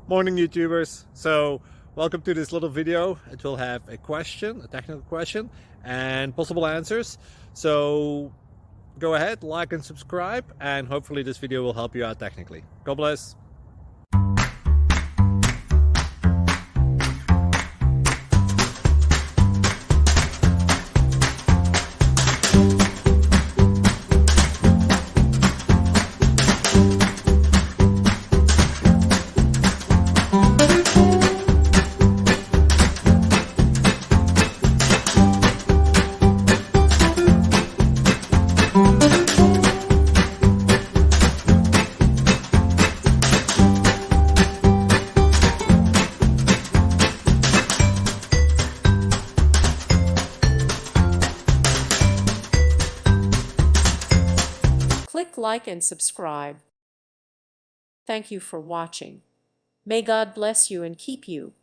Morning YouTubers. So welcome to this little video. It will have a question, a technical question, and possible answers. So go ahead, like and subscribe, and hopefully this video will help you out technically. God bless. Click like and subscribe. Thank you for watching. May God bless you and keep you.